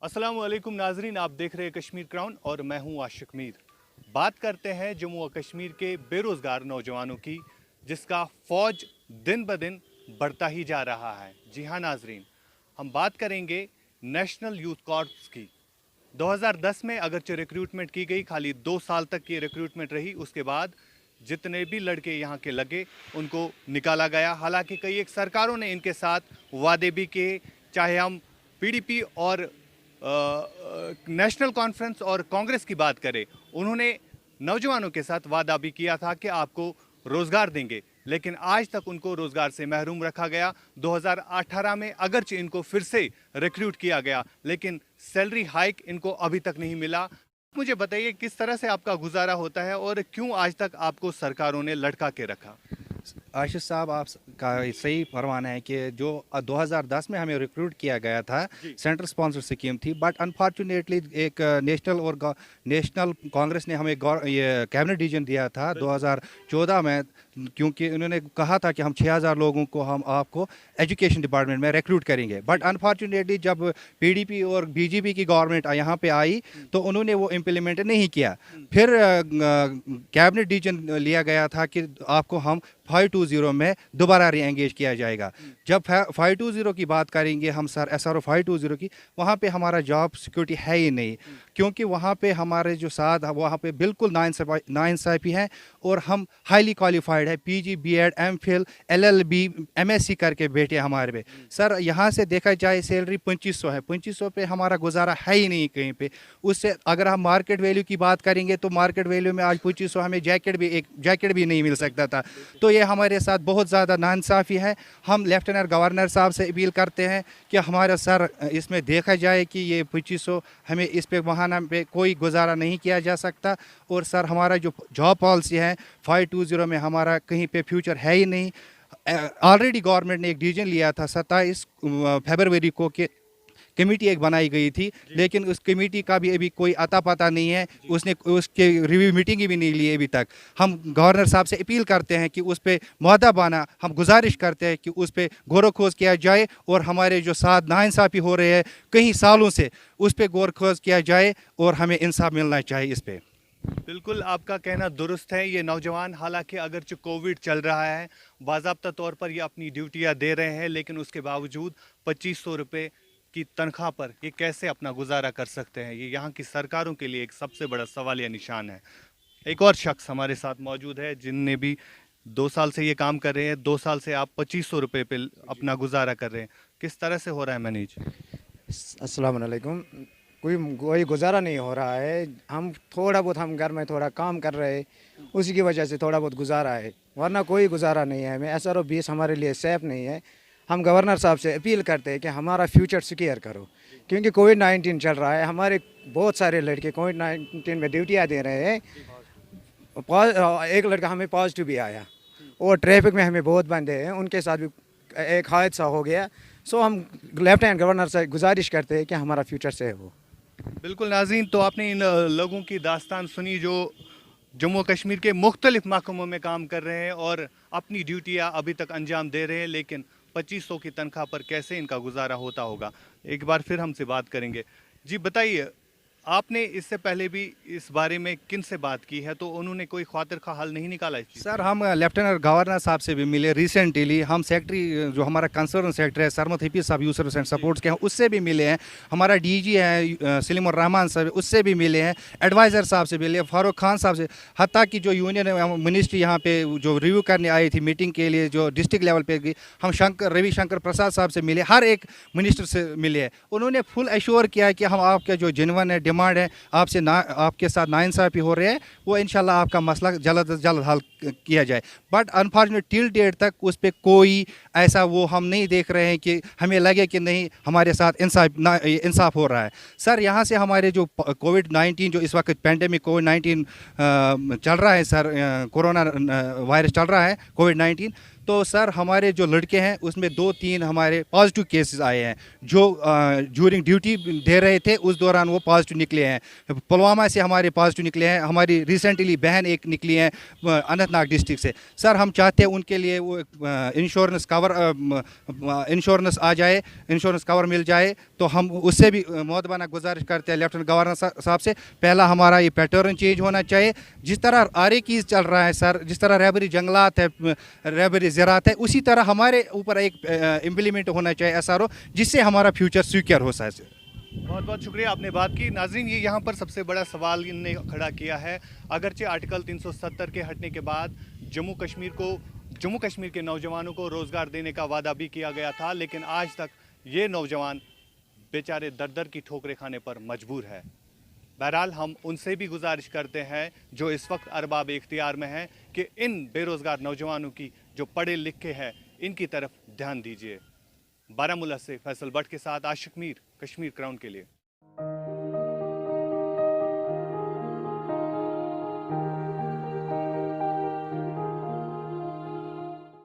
अस्सलाम वालेकुम नाजरीन, आप देख रहे हैं कश्मीर क्राउन और मैं हूं आशिक मीर। बात करते हैं जम्मू और कश्मीर के बेरोज़गार नौजवानों की, जिसका फ़ौज दिन ब दिन बढ़ता ही जा रहा है। जी हाँ नाजरीन, हम बात करेंगे नेशनल यूथ कॉर्प्स की। 2010 में अगरचे रिक्रूटमेंट की गई, खाली 2 साल तक की रिक्रूटमेंट रही। उसके बाद जितने भी लड़के यहाँ के लगे उनको निकाला गया। हालांकि कई एक सरकारों ने इनके साथ वादे भी किए, चाहे हम पीडीपी और नेशनल कॉन्फ्रेंस और कांग्रेस की बात करें, उन्होंने नौजवानों के साथ वादा भी किया था कि आपको रोजगार देंगे, लेकिन आज तक उनको रोजगार से महरूम रखा गया। 2018 में अगरचे इनको फिर से रिक्रूट किया गया, लेकिन सैलरी हाइक इनको अभी तक नहीं मिला। मुझे बताइए किस तरह से आपका गुजारा होता है और क्यों आज तक आपको सरकारों ने लटका के रखा? आशीष साहब, आप का सही फरमाना है कि जो 2010 में हमें रिक्रूट किया गया था, सेंट्रल स्पॉन्सर स्कीम थी, बट अनफॉर्चुनेटली एक नेशनल कांग्रेस ने हमें ये कैबिनेट डिसीजन दिया था 2014 में, क्योंकि उन्होंने कहा था कि हम 6000 लोगों को हम आपको एजुकेशन डिपार्टमेंट में रिक्रूट करेंगे। बट अनफॉर्चुनेटली जब पीडीपी और बीजेपी की गवर्नमेंट यहाँ पे आई तो उन्होंने वो इम्प्लीमेंट नहीं किया। फिर कैबिनेट डिसीजन लिया गया था कि आपको हम 520 में दोबारा री एंगेज किया जाएगा। जब 520 की बात करेंगे हम सर, SRO 520 की, वहाँ पे हमारा जॉब सिक्योरिटी है ही नहीं, क्योंकि वहाँ पे हमारे जो साथ वहाँ पे बिल्कुल नाइंसाफ़ी हैं और हम हाईली क्वालिफाइड है, PG BEd MPhil LLB MSc करके बैठे हमारे पे। सर यहाँ से देखा जाए सैलरी 2500 है, 2500 पे हमारा गुजारा है ही नहीं कहीं पे। उससे अगर हम मार्केट वैल्यू की बात करेंगे तो मार्केट वैल्यू में आज 2500 हमें एक जैकेट भी नहीं मिल सकता था। तो ये हमारे साथ बहुत ज़्यादा नाइंसाफ़ी है। हम लेफ्टिनेंट गवर्नर साहब से अपील करते हैं कि हमारा सर इसमें देखा जाए कि ये 2500 हमें इस पे बहाना पे कोई गुजारा नहीं किया जा सकता। और सर हमारा जो जॉब पॉलिसी है 520 में हमारा कहीं पे फ्यूचर है ही नहीं। ऑलरेडी गवर्नमेंट ने एक डिसीजन लिया था 27 फरवरी को कि कमेटी एक बनाई गई थी, लेकिन उस कमेटी का भी अभी कोई अता पता नहीं है। उसने उसके रिव्यू मीटिंग भी नहीं ली अभी तक। हम गवर्नर साहब से अपील करते हैं कि उस पर मुआहदा बना, हम गुजारिश करते हैं कि उस पर गौर खोज किया जाए और हमारे जो साथ नाइंसाफ़ी हो रहे हैं कई सालों से, उस पर गौर खोज किया जाए और हमें इंसाफ मिलना चाहिए इस पर। बिल्कुल आपका कहना दुरुस्त है। ये नौजवान हालांकि अगरचे कोविड चल रहा है, बाज़ाब्ता तौर पर ये अपनी ड्यूटियां दे रहे हैं, लेकिन उसके बावजूद 2500 रुपये की तनख्वाह पर ये कैसे अपना गुजारा कर सकते हैं? ये यहाँ की सरकारों के लिए एक सबसे बड़ा सवालिया निशान है। एक और शख्स हमारे साथ मौजूद है जिनने भी 2 साल से ये काम कर रहे हैं। 2 साल से आप 2500 रुपये पे अपना गुजारा कर रहे हैं, किस तरह से हो रहा है मैनेज? अस्सलाम वालेकुम। कोई गुजारा नहीं हो रहा है। हम थोड़ा बहुत हम घर में थोड़ा काम कर रहे हैं, उसी की वजह से थोड़ा बहुत गुजारा है, वरना कोई गुजारा नहीं है। हमें SRO 20 हमारे लिए सेफ नहीं है। हम गवर्नर साहब से अपील करते हैं कि हमारा फ्यूचर सिक्योर करो, क्योंकि कोविड-19 चल रहा है। हमारे बहुत सारे लड़के कोविड-19 में ड्यूटियाँ दे रहे हैं। एक लड़का हमें पॉजिटिव भी आया और ट्रैफिक में हमें बहुत बंदे हैं, उनके साथ भी एक हादसा हो गया। सो हम लेफ्टिनेंट गवर्नर से गुजारिश करते हैं कि हमारा फ्यूचर सेफ हो। बिल्कुल नाज़रीन, तो आपने इन लोगों की दास्तान सुनी जो जम्मू कश्मीर के मुख्तलिफ महकमों में काम कर रहे हैं और अपनी ड्यूटियाँ अभी तक अंजाम दे रहे हैं, लेकिन 2500 की तनख्वाह पर कैसे इनका गुजारा होता होगा। एक बार फिर हमसे बात करेंगे। जी बताइए, आपने इससे पहले भी इस बारे में किन से बात की है, तो उन्होंने कोई ख्वातिर का हल नहीं निकाला इस चीज़? सर हम लेफ्टिनेंट गवर्नर साहब से भी मिले रिसेंटली। हम सेक्रेटरी जो हमारा कंसर्न सेक्रेटरी है सरमत हफीज साहब यूथ सर्विस एंड सपोर्ट्स के हैं, उससे भी मिले हैं। हमारा DG है सलीम रहमान साहब, उससे भी मिले हैं। एडवाइज़र साहब से मिले, फारूक खान साहब से। हत्ता कि जो यूनियन मिनिस्ट्री यहाँ पे जो रिव्यू करने आई थी मीटिंग के लिए, जो डिस्ट्रिक्ट लेवल पे गई, हम रविशंकर प्रसाद साहब से मिले, हर एक मिनिस्टर से मिले हैं। उन्होंने फुल एश्योर किया कि हम आपके जो जेन्युइन है डिमांड है, आपके साथ नाइंसाफ़ी हो रहे हैं, वो इंशाल्लाह आपका मसला जल्द से जल्द हल किया जाए। बट अनफॉर्चुनेट टिल डेट तक उस पर कोई ऐसा वो हम नहीं देख रहे हैं कि हमें लगे कि नहीं हमारे साथ इंसाफ हो रहा है। सर यहाँ से हमारे जो कोविड-19 जो इस वक्त पेंडेमिक कोविड-19 चल रहा है सर, कोरोना वायरस चल रहा है कोविड-19, تو سر ہمارے جو لڑکے ہیں اس میں 2-3 ہمارے پازیٹیو کیسز آئے ہیں جو جورنگ ڈیوٹی دے رہے تھے اس دوران وہ پازیٹیو نکلے ہیں. پلوامہ سے ہمارے پازیٹیو نکلے ہیں, ہماری ریسنٹلی بہن ایک نکلی ہیں اننت ناگ ڈسٹرکٹ سے. سر ہم چاہتے ہیں ان کے لیے وہ انشورنس آ جائے, انشورنس کور مل جائے, تو ہم اس سے بھی مؤدبانہ گزارش کرتے ہیں لیفٹنٹ گورنر صاحب سے, پہلا ہمارا یہ پیٹرن چینج ہونا چاہیے. جس طرح آرے کیز چل رہا ہے سر, جس طرح رہبری جنگلات ہے, رہبری زراعت ہے, اسی طرح ہمارے اوپر ایک امپلیمنٹ ہونا چاہیے ایس آر او, جس سے ہمارا فیوچر سیکیور ہو سکے. بہت بہت شکریہ آپ نے بات کی. ناظرین, یہ یہاں پر سب سے بڑا سوال ان نے کھڑا کیا ہے. اگرچہ آرٹیکل 370 کے ہٹنے کے بعد جموں کشمیر کے نوجوانوں کو روزگار دینے کا وعدہ بھی کیا گیا تھا, لیکن آج تک یہ نوجوان بیچارے در در کی ٹھوکریں کھانے پر مجبور ہے. بہرحال ہم ان سے بھی گزارش کرتے ہیں جو اس وقت ارباب اختیار میں ہیں کہ ان بے روزگار نوجوانوں کی جو پڑھے لکھے ہیں ان کی طرف دھیان دیجیے. بارہمولہ سے فیصل بٹ کے ساتھ عاشق میر, کشمیر کراؤن کے لیے.